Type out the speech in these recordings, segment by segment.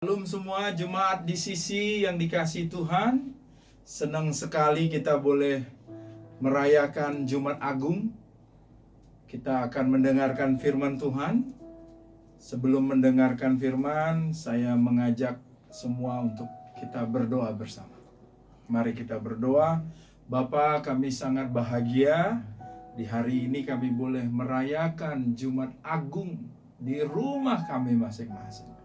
Shalom semua jemaat di sisi yang dikasihi Tuhan. Senang sekali kita boleh merayakan Jumat Agung. Kita akan mendengarkan firman Tuhan. Sebelum mendengarkan firman, saya mengajak semua untuk kita berdoa bersama. Mari kita berdoa. Bapa, kami sangat bahagia di hari ini kami boleh merayakan Jumat Agung di rumah kami masing-masing.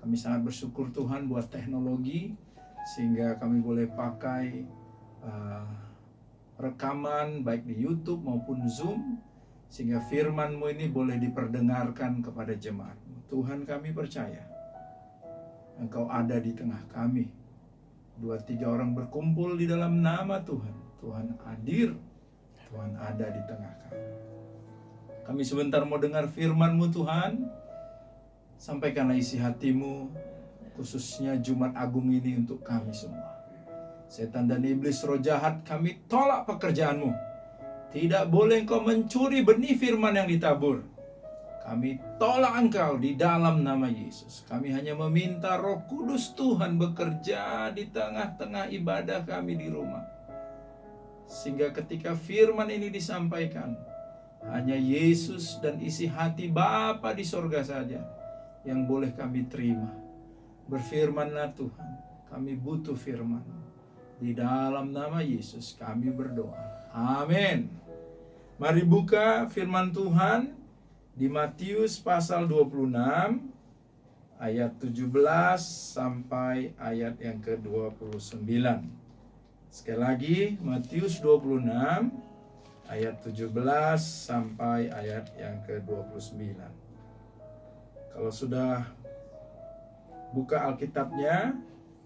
Kami sangat bersyukur Tuhan buat teknologi sehingga kami boleh pakai rekaman baik di YouTube maupun Zoom sehingga firman-Mu ini boleh diperdengarkan kepada jemaat-Mu. Tuhan, kami percaya Engkau ada di tengah kami. 2-3 orang berkumpul di dalam nama Tuhan. Tuhan hadir. Tuhan ada di tengah kami. Kami sebentar mau dengar firman-Mu Tuhan. Sampaikanlah isi hatimu, khususnya Jumat Agung ini untuk kami semua. Setan dan iblis roh jahat, kami tolak pekerjaanmu. Tidak boleh engkau mencuri benih firman yang ditabur. Kami tolak engkau di dalam nama Yesus. Kami hanya meminta Roh Kudus Tuhan bekerja di tengah-tengah ibadah kami di rumah. Sehingga ketika firman ini disampaikan, hanya Yesus dan isi hati Bapa di sorga saja yang boleh kami terima. Berfirmanlah Tuhan, kami butuh firman. Di dalam nama Yesus kami berdoa. Amin. Mari buka firman Tuhan di Matius pasal 26 ayat 17 sampai ayat yang ke-29. Sekali lagi, Matius 26 ayat 17 sampai ayat yang ke-29. Kalau sudah buka Alkitabnya,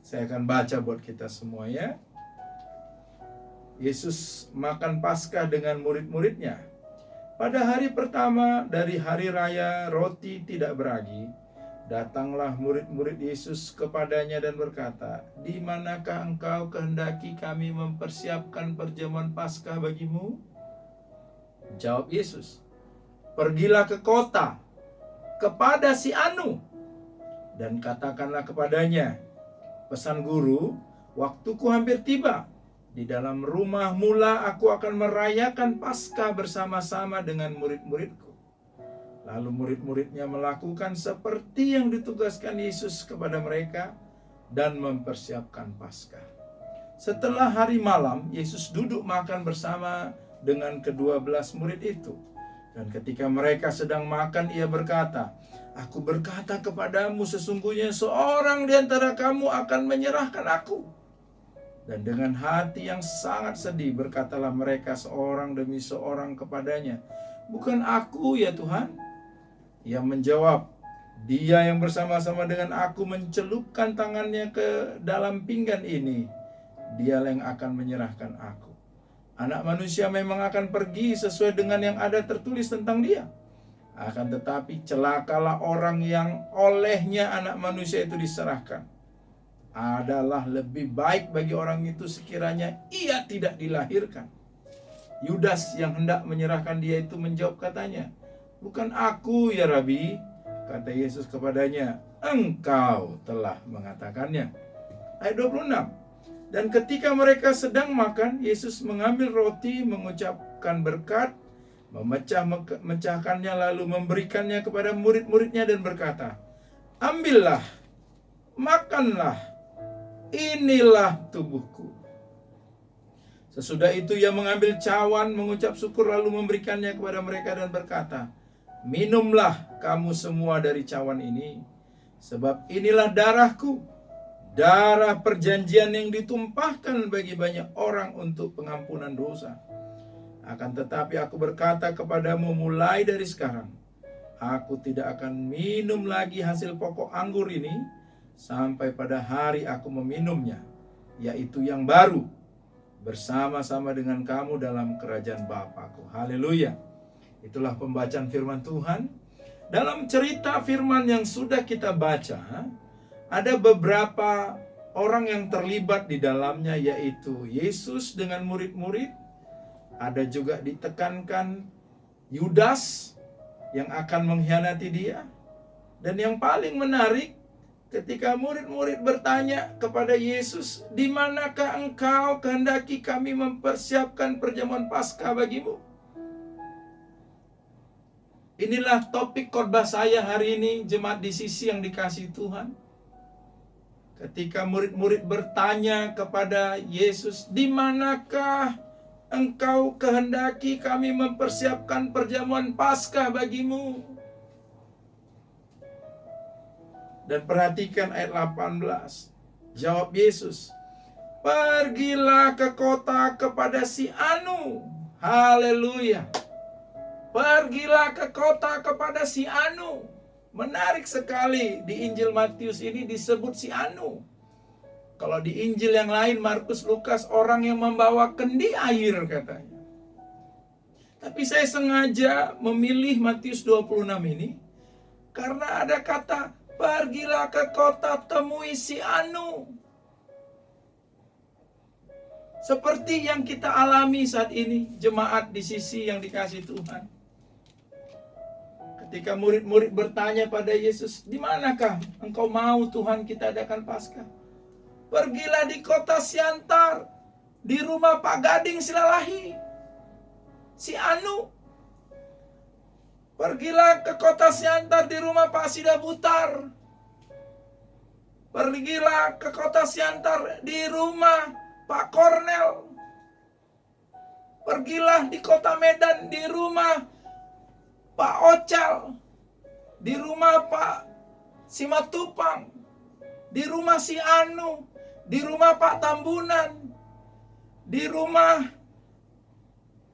saya akan baca buat kita semua ya. Yesus makan Paskah dengan murid-muridnya. Pada hari pertama dari hari raya roti tidak beragi, datanglah murid-murid Yesus kepadanya dan berkata, "Di manakah engkau kehendaki kami mempersiapkan perjamuan Paskah bagimu?" Jawab Yesus, "Pergilah ke kota kepada si Anu dan katakanlah kepadanya, pesan guru, waktuku hampir tiba. Di dalam rumah mula aku akan merayakan Paskah bersama-sama dengan murid-muridku." Lalu murid-muridnya melakukan seperti yang ditugaskan Yesus kepada mereka dan mempersiapkan Paskah. Setelah hari malam, Yesus duduk makan bersama dengan ke-12 murid itu. Dan ketika mereka sedang makan, ia berkata, "Aku berkata kepadamu, sesungguhnya seorang di antara kamu akan menyerahkan aku." Dan dengan hati yang sangat sedih berkatalah mereka seorang demi seorang kepadanya, "Bukan aku ya Tuhan?" Ia menjawab, "Dia yang bersama-sama dengan aku mencelupkan tangannya ke dalam pinggan ini, dialah yang akan menyerahkan aku. Anak manusia memang akan pergi sesuai dengan yang ada tertulis tentang dia. Akan tetapi celakalah orang yang olehnya anak manusia itu diserahkan. Adalah lebih baik bagi orang itu sekiranya ia tidak dilahirkan." Yudas yang hendak menyerahkan dia itu menjawab katanya, "Bukan aku ya Rabi." Kata Yesus kepadanya, "Engkau telah mengatakannya." Ayat 26. Dan ketika mereka sedang makan, Yesus mengambil roti, mengucapkan berkat, memecahkannya lalu memberikannya kepada murid-muridnya dan berkata, "Ambillah, makanlah, inilah tubuhku." Sesudah itu ia mengambil cawan, mengucap syukur lalu memberikannya kepada mereka dan berkata, "Minumlah kamu semua dari cawan ini, sebab inilah darahku, darah perjanjian yang ditumpahkan bagi banyak orang untuk pengampunan dosa. Akan tetapi aku berkata kepadamu mulai dari sekarang, aku tidak akan minum lagi hasil pokok anggur ini sampai pada hari aku meminumnya, yaitu yang baru, bersama-sama dengan kamu dalam kerajaan Bapakku." Haleluya. Itulah pembacaan firman Tuhan. Dalam cerita firman yang sudah kita baca, ada beberapa orang yang terlibat di dalamnya, yaitu Yesus dengan murid-murid. Ada juga ditekankan Yudas yang akan mengkhianati dia. Dan yang paling menarik, Ketika murid-murid bertanya kepada Yesus, "Di manakah engkau kehendaki kami mempersiapkan perjamuan Paskah bagimu?" Inilah topik khotbah saya hari ini, jemaat di sisi yang dikasihi Tuhan. Ketika murid-murid bertanya kepada Yesus, "Di manakah engkau kehendaki kami mempersiapkan perjamuan Paskah bagimu?" Dan perhatikan ayat 18. Jawab Yesus, "Pergilah ke kota kepada si Anu." Haleluya. Pergilah ke kota kepada si Anu. Menarik sekali, di Injil Matius ini disebut si Anu. Kalau di Injil yang lain, Markus, Lukas, orang yang membawa kendi air katanya. Tapi saya sengaja memilih Matius 26 ini karena ada kata, "Pergilah ke kota temui si Anu." Seperti yang kita alami saat ini, jemaat di sisi yang dikasihi Tuhan. Ketika murid-murid bertanya pada Yesus, "Di manakah engkau mau Tuhan kita adakan Paskah?" "Pergilah di kota Siantar, di rumah Pak Gading Silalahi, si Anu. Pergilah ke kota Siantar di rumah Pak Sida Butar. Pergilah ke kota Siantar di rumah Pak Kornel. Pergilah di kota Medan di rumah Pak Ocal, di rumah Pak Simatupang, di rumah si Anu, di rumah Pak Tambunan, di rumah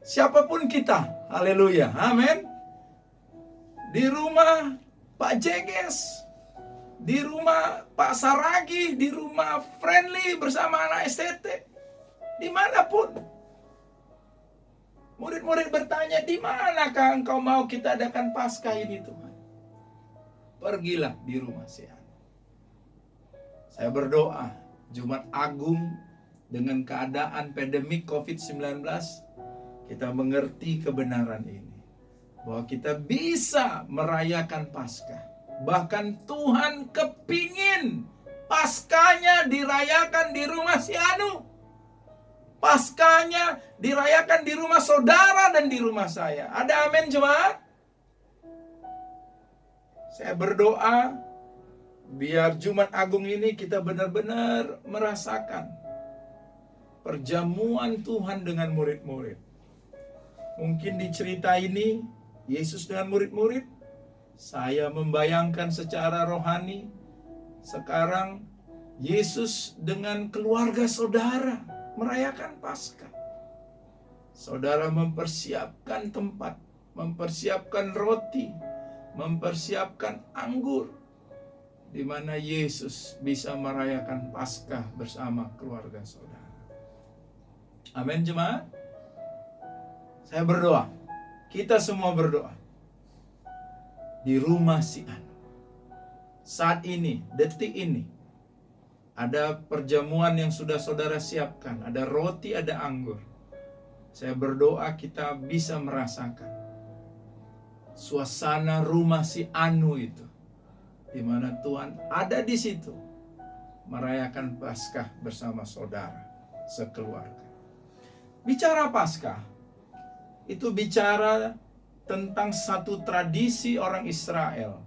siapapun kita." Haleluya, amin. Di rumah Pak Jeges, di rumah Pak Saragi, di rumah Friendly bersama anak STT, dimanapun. Murid-murid bertanya, "Di manakah engkau mau kita adakan Paskah ini Tuhan?" Pergilah di rumah si Anu. Saya berdoa, Jumat Agung dengan keadaan pandemik COVID-19, kita mengerti kebenaran ini. Bahwa kita bisa merayakan Paskah. Bahkan Tuhan kepingin Paskahnya dirayakan di rumah si Anu. Paskahnya dirayakan di rumah saudara dan di rumah saya. Ada amin jemaat? Saya berdoa biar Jumat Agung ini kita benar-benar merasakan perjamuan Tuhan dengan murid-murid. Mungkin di cerita ini Yesus dengan murid-murid, saya membayangkan secara rohani sekarang Yesus dengan keluarga saudara merayakan Paskah. Saudara mempersiapkan tempat, mempersiapkan roti, mempersiapkan anggur, di mana Yesus bisa merayakan Paskah bersama keluarga saudara. Amin jemaat. Saya berdoa, kita semua berdoa di rumah si Anu. Saat ini, detik ini, ada perjamuan yang sudah saudara siapkan. Ada roti, ada anggur. Saya berdoa kita bisa merasakan suasana rumah si Anu itu, di mana Tuhan ada di situ merayakan Paskah bersama saudara sekeluarga. Bicara Paskah itu bicara tentang satu tradisi orang Israel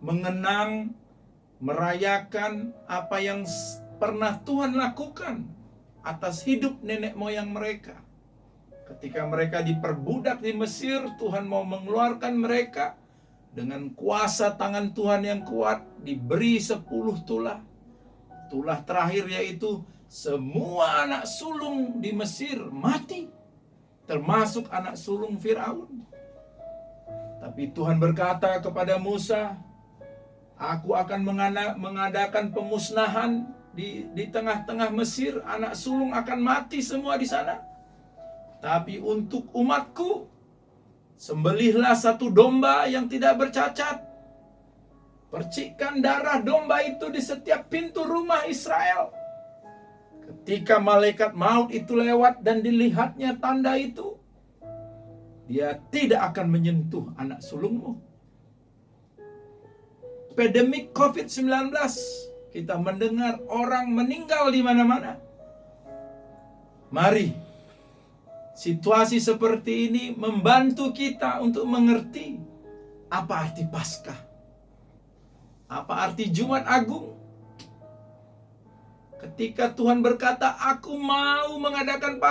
mengenang, merayakan apa yang pernah Tuhan lakukan atas hidup nenek moyang mereka. Ketika mereka diperbudak di Mesir, Tuhan mau mengeluarkan mereka dengan kuasa tangan Tuhan yang kuat, diberi 10 tulah. Tulah terakhir yaitu semua anak sulung di Mesir mati, termasuk anak sulung Firaun. Tapi Tuhan berkata kepada Musa, "Aku akan mengadakan pemusnahan di tengah-tengah Mesir, anak sulung akan mati semua di sana. Tapi untuk umatku, sembelihlah satu domba yang tidak bercacat. Percikkan darah domba itu di setiap pintu rumah Israel. Ketika malaikat maut itu lewat dan dilihatnya tanda itu, dia tidak akan menyentuh anak sulungmu." pandemik COVID-19. Kita mendengar orang meninggal di mana-mana. Mari, situasi seperti ini membantu kita untuk mengerti apa arti Paskah. Apa arti Jumat Agung? Ketika Tuhan berkata, aku mau mengadakan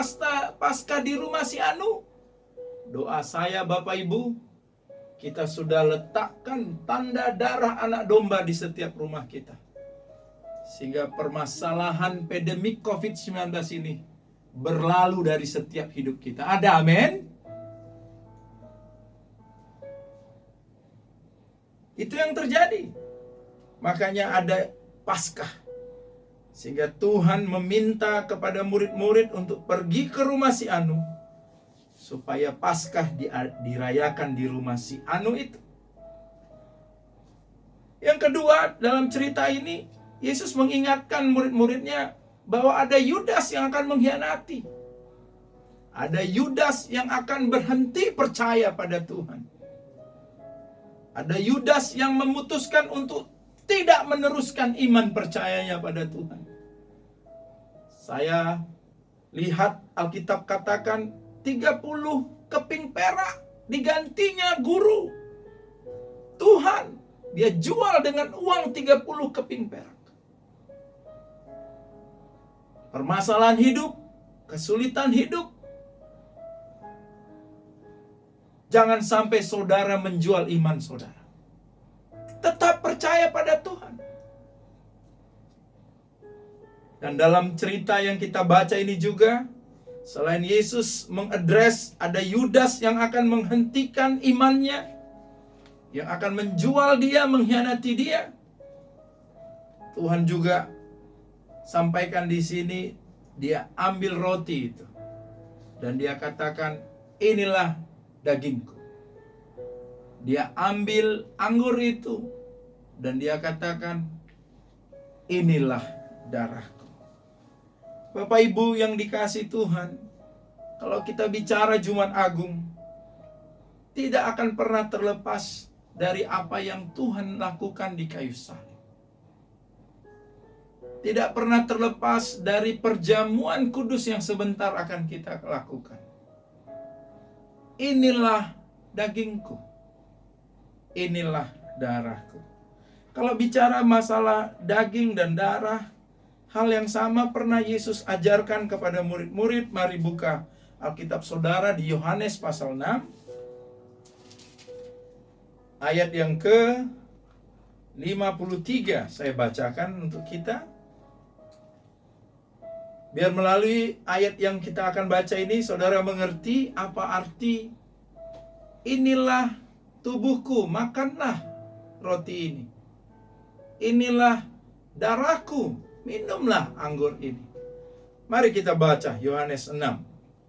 Paskah di rumah si Anu. Doa saya Bapak Ibu, kita sudah letakkan tanda darah anak domba di setiap rumah kita. Sehingga permasalahan pandemik COVID-19 ini berlalu dari setiap hidup kita. Ada amin? Itu yang terjadi. Makanya ada Paskah. Sehingga Tuhan meminta kepada murid-murid untuk pergi ke rumah si Anu. Supaya Paskah dirayakan di rumah si Anu itu. Yang kedua, dalam cerita ini, Yesus mengingatkan murid-muridnya bahwa ada Yudas yang akan mengkhianati. Ada Yudas yang akan berhenti percaya pada Tuhan. Ada Yudas yang memutuskan untuk tidak meneruskan iman percayanya pada Tuhan. Saya lihat Alkitab katakan 30 keping perak digantinya guru Tuhan. Dia jual dengan uang 30 keping perak. Permasalahan hidup, kesulitan hidup. Jangan sampai saudara menjual iman saudara. Tetap percaya pada Tuhan. Dan dalam cerita yang kita baca ini juga, selain Yesus mengadres, ada Yudas yang akan menghentikan imannya, yang akan menjual dia, mengkhianati dia. Tuhan juga sampaikan di sini, dia ambil roti itu dan dia katakan, inilah dagingku. Dia ambil anggur itu dan dia katakan, inilah darahku. Bapak Ibu yang dikasihi Tuhan, kalau kita bicara Jumat Agung, tidak akan pernah terlepas dari apa yang Tuhan lakukan di kayu salib. Tidak pernah terlepas dari perjamuan kudus yang sebentar akan kita lakukan. Inilah dagingku, inilah darahku. Kalau bicara masalah daging dan darah, hal yang sama pernah Yesus ajarkan kepada murid-murid. Mari buka Alkitab saudara di Yohanes pasal 6. Ayat yang ke-53 saya bacakan untuk kita. Biar melalui ayat yang kita akan baca ini, saudara mengerti apa arti inilah tubuhku, makanlah roti ini. Inilah darahku, minumlah anggur ini. Mari kita baca Yohanes 6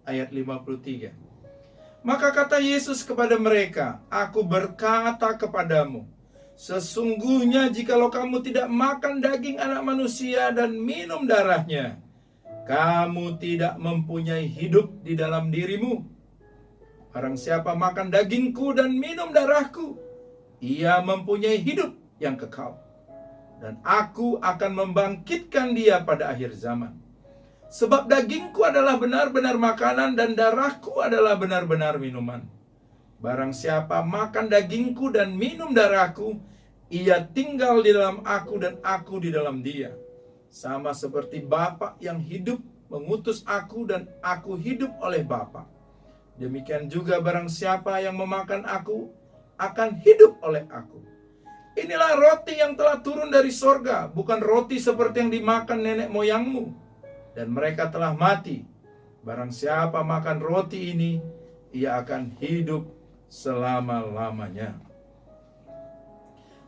ayat 53. Maka kata Yesus kepada mereka, aku berkata kepadamu, sesungguhnya jikalau kamu tidak makan daging anak manusia dan minum darahnya, kamu tidak mempunyai hidup di dalam dirimu. Barang siapa makan dagingku dan minum darahku, ia mempunyai hidup yang kekal. Dan aku akan membangkitkan dia pada akhir zaman. Sebab dagingku adalah benar-benar makanan dan darahku adalah benar-benar minuman. Barang siapa makan dagingku dan minum darahku, ia tinggal di dalam aku dan aku di dalam dia. Sama seperti Bapa yang hidup mengutus aku dan aku hidup oleh Bapa. Demikian juga barang siapa yang memakan aku akan hidup oleh aku. Inilah roti yang telah turun dari sorga, bukan roti seperti yang dimakan nenek moyangmu. Dan mereka telah mati. Barang siapa makan roti ini, ia akan hidup selama-lamanya.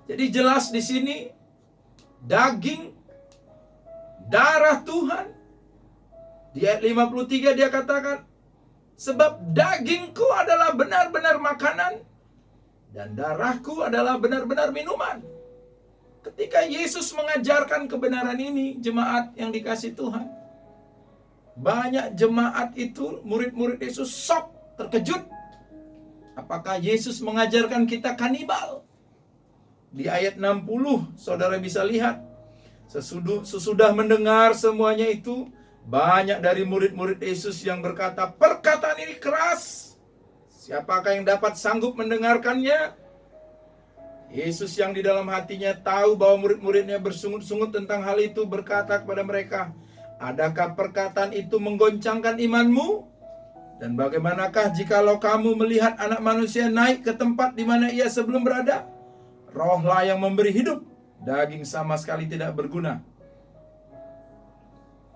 Jadi jelas di sini, daging, darah Tuhan. Di ayat 53 dia katakan, sebab dagingku adalah benar-benar makanan, dan darahku adalah benar-benar minuman. Ketika Yesus mengajarkan kebenaran ini, jemaat yang dikasihi Tuhan, banyak jemaat itu, murid-murid Yesus shock, terkejut. Apakah Yesus mengajarkan kita kanibal? Di ayat 60 saudara bisa lihat, sesudah mendengar semuanya itu, banyak dari murid-murid Yesus yang berkata, perkataan ini keras, siapakah yang dapat sanggup mendengarkannya? Yesus yang di dalam hatinya tahu bahwa murid-muridnya bersungut-sungut tentang hal itu, berkata kepada mereka, adakah perkataan itu menggoncangkan imanmu? Dan bagaimanakah jikalau kamu melihat anak manusia naik ke tempat di mana ia sebelum berada? Rohlah yang memberi hidup, daging sama sekali tidak berguna.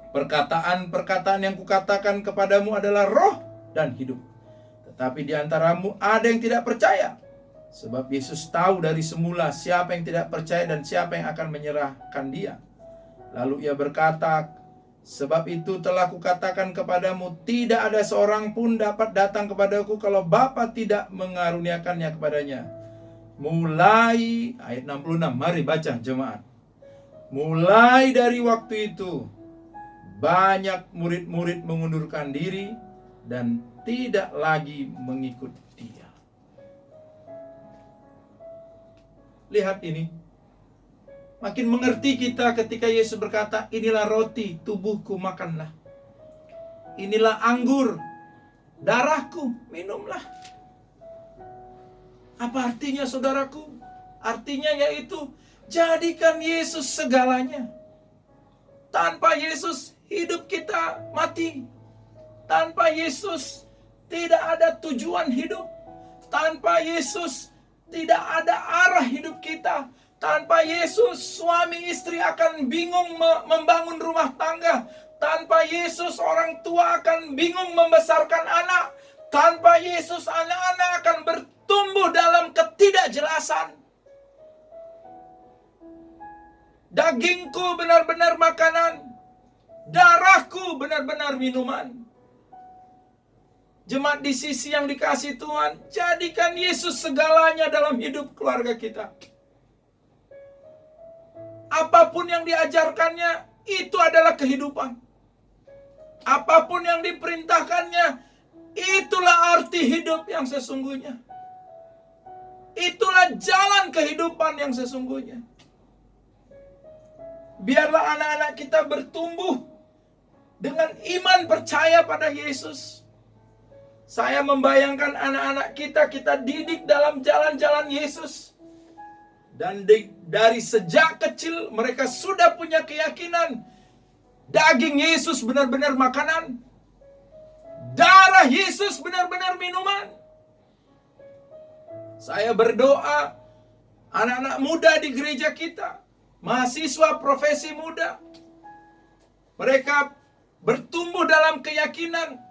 Perkataan-perkataan yang kukatakan kepadamu adalah roh dan hidup. Tetapi di antaramu ada yang tidak percaya. Sebab Yesus tahu dari semula siapa yang tidak percaya dan siapa yang akan menyerahkan dia. Lalu ia berkata, sebab itu telah kukatakan kepadamu, tidak ada seorang pun dapat datang kepadaku kalau Bapa tidak mengaruniakannya kepadanya. Mulai ayat 66, mari baca jemaat. Mulai dari waktu itu, banyak murid-murid mengundurkan diri dan tidak lagi mengikut dia. Lihat ini. Makin mengerti kita ketika Yesus berkata, inilah roti tubuhku, makanlah. Inilah anggur darahku, minumlah. Apa artinya saudaraku? Artinya yaitu, jadikan Yesus segalanya. Tanpa Yesus hidup kita mati. Tanpa Yesus tidak ada tujuan hidup. Tanpa Yesus tidak ada arah hidup kita. Tanpa Yesus suami istri akan bingung membangun rumah tangga. Tanpa Yesus orang tua akan bingung membesarkan anak. Tanpa Yesus anak-anak akan bertumbuh dalam ketidakjelasan. Dagingku benar-benar makanan, darahku benar-benar minuman. Jemaat di sisi yang dikasihi Tuhan, jadikan Yesus segalanya dalam hidup keluarga kita. Apapun yang diajarkannya, itu adalah kehidupan. Apapun yang diperintahkannya, itulah arti hidup yang sesungguhnya. Itulah jalan kehidupan yang sesungguhnya. Biarlah anak-anak kita bertumbuh dengan iman percaya pada Yesus. Saya membayangkan anak-anak kita didik dalam jalan-jalan Yesus. Dan dari sejak kecil mereka sudah punya keyakinan daging Yesus benar-benar makanan, darah Yesus benar-benar minuman. Saya berdoa anak-anak muda di gereja kita, mahasiswa profesi muda, mereka bertumbuh dalam keyakinan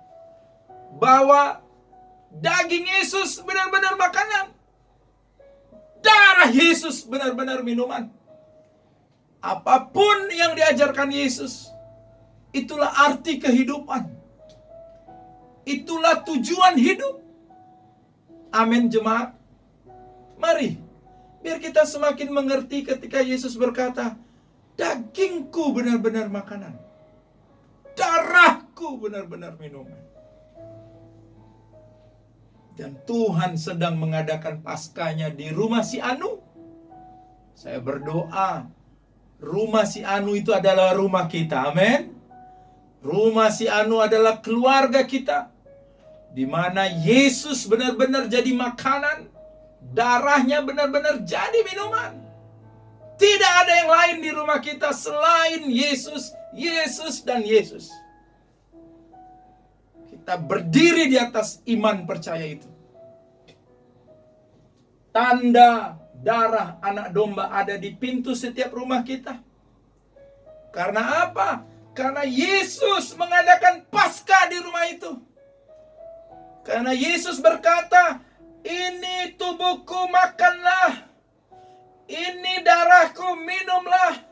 bahwa daging Yesus benar-benar makanan, darah Yesus benar-benar minuman. Apapun yang diajarkan Yesus, itulah arti kehidupan. Itulah tujuan hidup. Amin jemaat. Mari, biar kita semakin mengerti ketika Yesus berkata, dagingku benar-benar makanan, darahku benar-benar minuman. Dan Tuhan sedang mengadakan Paskahnya di rumah si Anu. Saya berdoa, rumah si Anu itu adalah rumah kita. Amin. Rumah si Anu adalah keluarga kita, di mana Yesus benar-benar jadi makanan, darahnya benar-benar jadi minuman. Tidak ada yang lain di rumah kita selain Yesus, Yesus dan Yesus. Kita berdiri di atas iman percaya itu. Tanda darah anak domba ada di pintu setiap rumah kita. Karena apa? Karena Yesus mengadakan Paskah di rumah itu. Karena Yesus berkata, ini tubuhku, makanlah. Ini darahku, minumlah.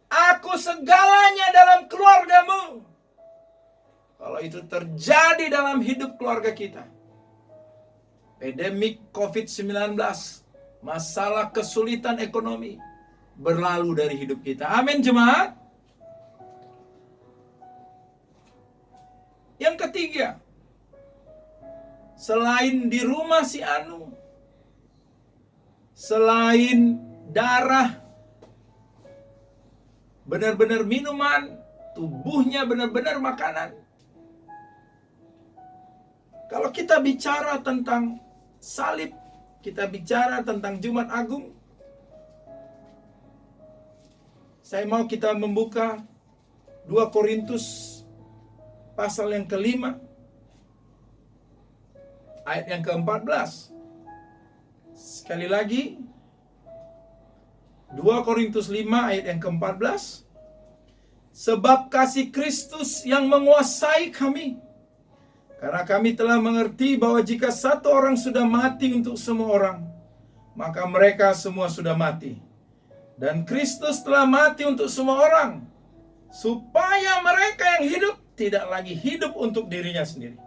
Aku segalanya dalam keluargamu. Kalau itu terjadi dalam hidup keluarga kita, pandemik COVID-19, masalah kesulitan ekonomi berlalu dari hidup kita. Amin jemaat. Yang ketiga, selain di rumah si Anu, selain darah, benar-benar minuman, tubuhnya benar-benar makanan. Kalau kita bicara tentang salib, kita bicara tentang Jumat Agung, saya mau kita membuka 2 Korintus pasal yang ke-5, ayat yang ke-14. Sekali lagi, 2 Korintus 5 ayat yang ke-14. Sebab kasih Kristus yang menguasai kami, karena kami telah mengerti bahwa jika satu orang sudah mati untuk semua orang, maka mereka semua sudah mati. Dan Kristus telah mati untuk semua orang, supaya mereka yang hidup tidak lagi hidup untuk dirinya sendiri,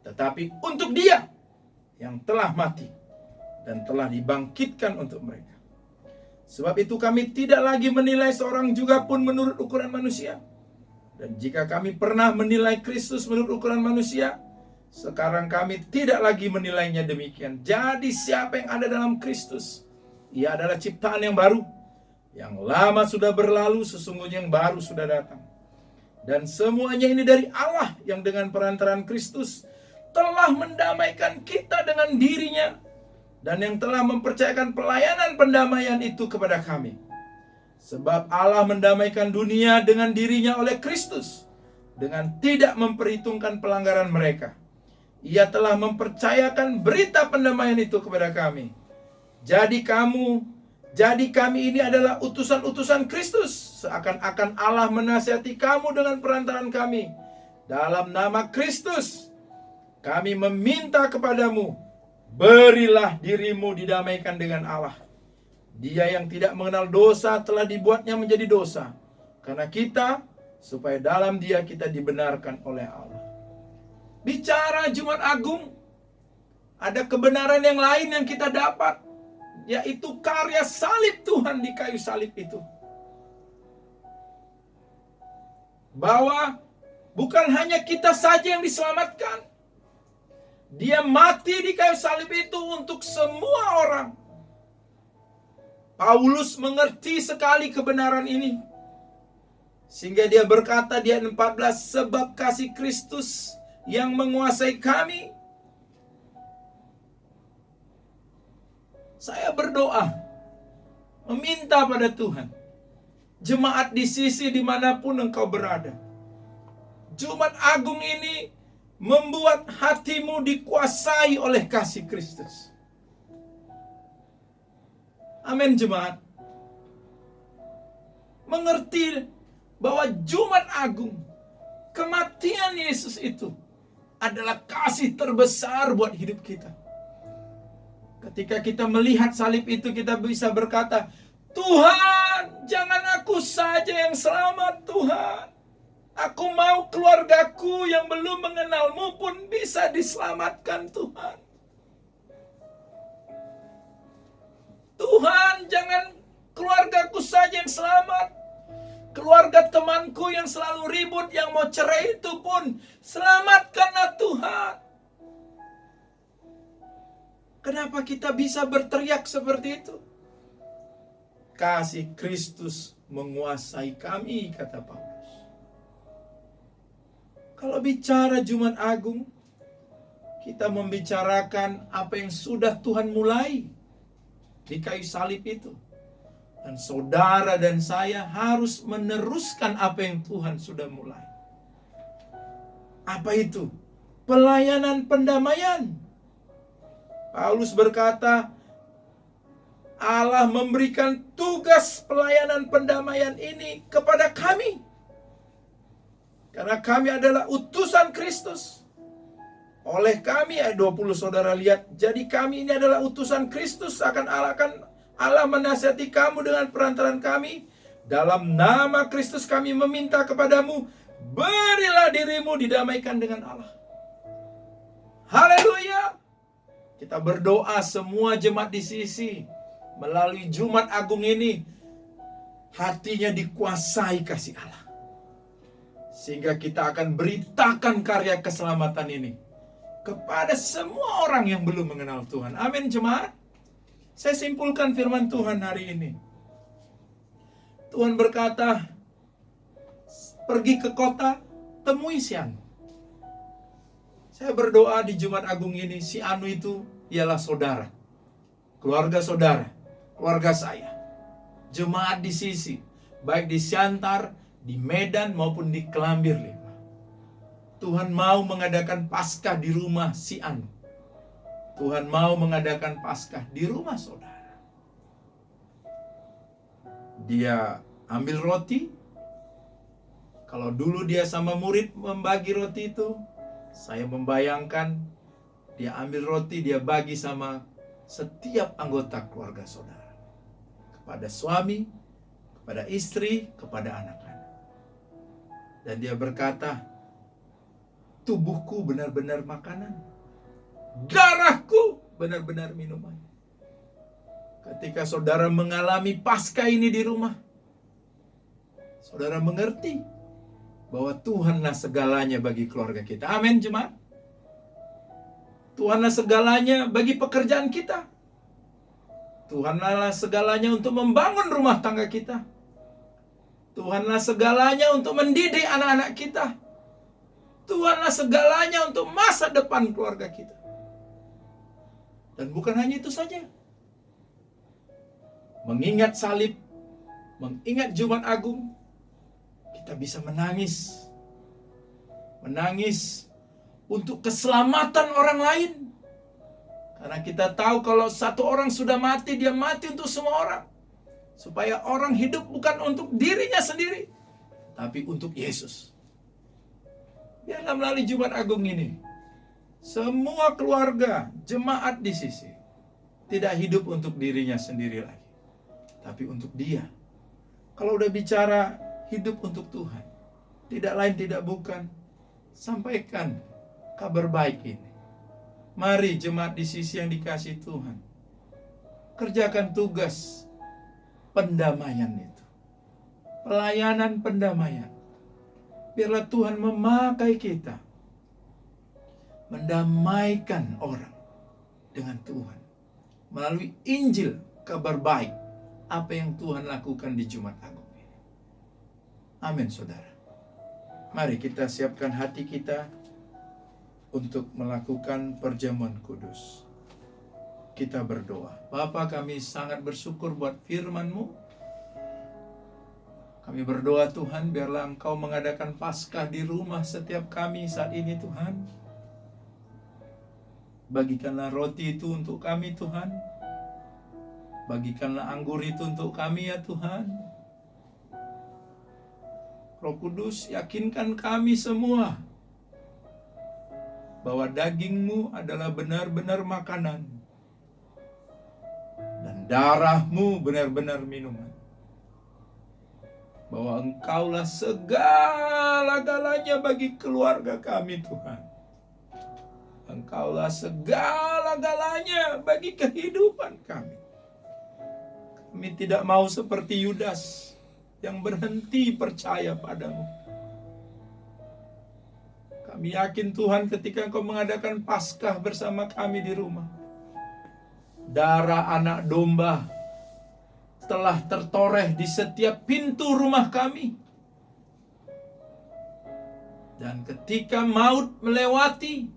tetapi untuk Dia yang telah mati dan telah dibangkitkan untuk mereka. Sebab itu kami tidak lagi menilai seorang juga pun menurut ukuran manusia. Dan jika kami pernah menilai Kristus menurut ukuran manusia, sekarang kami tidak lagi menilainya demikian. Jadi siapa yang ada dalam Kristus, ia adalah ciptaan yang baru. Yang lama sudah berlalu, sesungguhnya yang baru sudah datang. Dan semuanya ini dari Allah yang dengan perantaraan Kristus telah mendamaikan kita dengan dirinya, dan yang telah mempercayakan pelayanan pendamaian itu kepada kami. Sebab Allah mendamaikan dunia dengan dirinya oleh Kristus, dengan tidak memperhitungkan pelanggaran mereka. Ia telah mempercayakan berita pendamaian itu kepada kami. Jadi kami ini adalah utusan-utusan Kristus, seakan-akan Allah menasihati kamu dengan perantaran kami. Dalam nama Kristus, kami meminta kepadamu, berilah dirimu didamaikan dengan Allah. Dia yang tidak mengenal dosa telah dibuatnya menjadi dosa, karena kita, supaya dalam Dia kita dibenarkan oleh Allah. Bicara Jumat Agung, ada kebenaran yang lain yang kita dapat, yaitu karya salib Tuhan di kayu salib itu. Bahwa bukan hanya kita saja yang diselamatkan. Dia mati di kayu salib itu untuk semua orang. Paulus mengerti sekali kebenaran ini, sehingga dia berkata di ayat 14, sebab kasih Kristus yang menguasai kami. Saya berdoa, meminta pada Tuhan, jemaat di sisi dimanapun engkau berada, Jumat Agung ini membuat hatimu dikuasai oleh kasih Kristus. Amin jemaat. Mengerti bahwa Jumat Agung, kematian Yesus itu adalah kasih terbesar buat hidup kita. Ketika kita melihat salib itu, kita bisa berkata, Tuhan, jangan aku saja yang selamat Tuhan. Aku mau keluargaku yang belum mengenal-Mu pun bisa diselamatkan Tuhan. Tuhan, jangan keluargaku saja yang selamat. Keluarga temanku yang selalu ribut, yang mau cerai itu pun selamatkanlah Tuhan. Kenapa kita bisa berteriak seperti itu? Kasih Kristus menguasai kami, kata Paulus. Kalau bicara Jumat Agung, kita membicarakan apa yang sudah Tuhan mulai di kayu salib itu. Dan saudara dan saya harus meneruskan apa yang Tuhan sudah mulai. Apa itu? Pelayanan pendamaian. Paulus berkata, Allah memberikan tugas pelayanan pendamaian ini kepada kami. Karena kami adalah utusan Kristus. Oleh kami, ayat 20 saudara lihat, jadi kami ini adalah utusan Kristus, akan Allah menasihati kamu dengan perantaran kami. Dalam nama Kristus kami meminta kepadamu, berilah dirimu didamaikan dengan Allah. Haleluya. Kita berdoa semua jemaat di sisi, melalui Jumat Agung ini, hatinya dikuasai kasih Allah. Sehingga kita akan beritakan karya keselamatan ini kepada semua orang yang belum mengenal Tuhan. Amin jemaat. Saya simpulkan firman Tuhan hari ini. Tuhan berkata, pergi ke kota, temui si Anu. Saya berdoa di Jumat Agung ini, si Anu itu ialah saudara, keluarga saudara, keluarga saya. Jemaat di Sisi, baik di Siantar, di Medan maupun di Kelambir 5. Tuhan mau mengadakan Paskah di rumah si Anu. Tuhan mau mengadakan Paskah di rumah saudara. Dia ambil roti. Kalau dulu dia sama murid membagi roti itu, saya membayangkan dia ambil roti, dia bagi sama setiap anggota keluarga saudara. Kepada suami, kepada istri, kepada anak-anak. Dan dia berkata, tubuhku benar-benar makanan, darahku benar-benar minuman. Ketika saudara mengalami Paskah ini di rumah, saudara mengerti bahwa Tuhanlah segalanya bagi keluarga kita. Amin, jemaat. Tuhanlah segalanya bagi pekerjaan kita. Tuhanlah segalanya untuk membangun rumah tangga kita. Tuhanlah segalanya untuk mendidik anak-anak kita. Tuhanlah segalanya untuk masa depan keluarga kita. Dan bukan hanya itu saja. Mengingat salib, mengingat Jumat Agung, kita bisa menangis. Menangis untuk keselamatan orang lain. Karena kita tahu kalau satu orang sudah mati, dia mati untuk semua orang. Supaya orang hidup bukan untuk dirinya sendiri, tapi untuk Yesus. Biarlah melalui Jumat Agung ini, semua keluarga, jemaat di Sisi, tidak hidup untuk dirinya sendiri lagi, tapi untuk Dia. Kalau udah bicara hidup untuk Tuhan, tidak lain tidak bukan, sampaikan kabar baik ini. Mari jemaat di Sisi yang dikasihi Tuhan, kerjakan tugas pendamaian itu. Pelayanan pendamaian. Biarlah Tuhan memakai kita mendamaikan orang dengan Tuhan melalui Injil, kabar baik, apa yang Tuhan lakukan di Jumat Agung ini. Amin, saudara. Mari kita siapkan hati kita untuk melakukan perjamuan kudus. Kita berdoa. Bapa, kami sangat bersyukur buat firman-Mu. Kami berdoa Tuhan, biarlah Engkau mengadakan Paskah di rumah setiap kami saat ini Tuhan. Bagikanlah roti itu untuk kami Tuhan. Bagikanlah anggur itu untuk kami ya Tuhan. Roh Kudus, yakinkan kami semua bahwa daging-Mu adalah benar-benar makanan dan darah-Mu benar-benar minuman. Bahwa Engkaulah segala-galanya bagi keluarga kami Tuhan. Engkaulah segala-galanya bagi kehidupan kami. Kami tidak mau seperti Yudas yang berhenti percaya padamu. Kami yakin Tuhan ketika Engkau mengadakan Paskah bersama kami di rumah, darah anak domba telah tertoreh di setiap pintu rumah kami. Dan ketika maut melewati,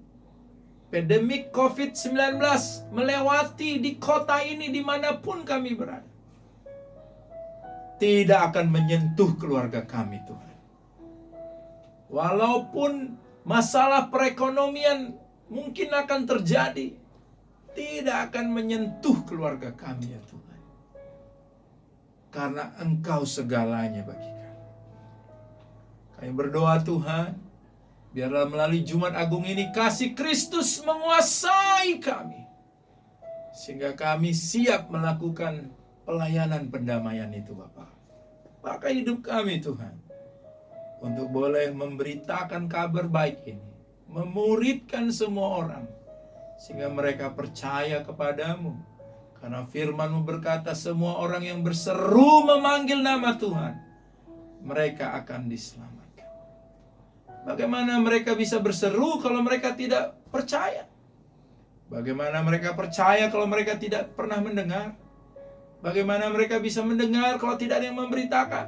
pandemik COVID-19 melewati di kota ini dimanapun kami berada, tidak akan menyentuh keluarga kami Tuhan. Walaupun masalah perekonomian mungkin akan terjadi, tidak akan menyentuh keluarga kami ya Tuhan. Karena Engkau segalanya bagi kami. Kami berdoa Tuhan, biarlah melalui Jumat Agung ini kasih Kristus menguasai kami. Sehingga kami siap melakukan pelayanan pendamaian itu Bapa. Pakai hidup kami Tuhan, untuk boleh memberitakan kabar baik ini. Memuridkan semua orang, sehingga mereka percaya kepadamu. Karena firman-Mu berkata semua orang yang berseru memanggil nama Tuhan, mereka akan diselamatkan. Bagaimana mereka bisa berseru kalau mereka tidak percaya? Bagaimana mereka percaya kalau mereka tidak pernah mendengar? Bagaimana mereka bisa mendengar kalau tidak ada yang memberitakan?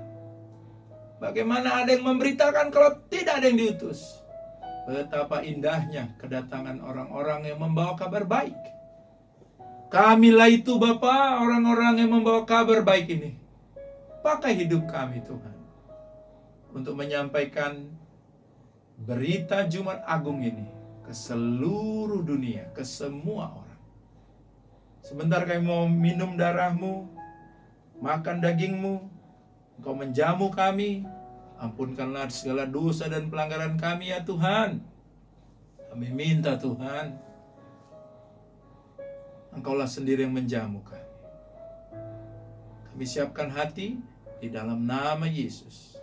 Bagaimana ada yang memberitakan kalau tidak ada yang diutus? Betapa indahnya kedatangan orang-orang yang membawa kabar baik. Kamilah itu Bapa, orang-orang yang membawa kabar baik ini. Pakai hidup kami Tuhan, untuk menyampaikan berita Jumat Agung ini ke seluruh dunia, ke semua orang. Sebentar kami mau minum darah-Mu, makan daging-Mu, Engkau menjamu kami. Ampunkanlah segala dosa dan pelanggaran kami ya Tuhan. Kami minta Tuhan, Engkaulah sendiri yang menjamu kami. Kami siapkan hati di dalam nama Yesus.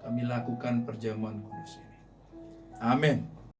Kami lakukan perjamuan kudus ini. Amin.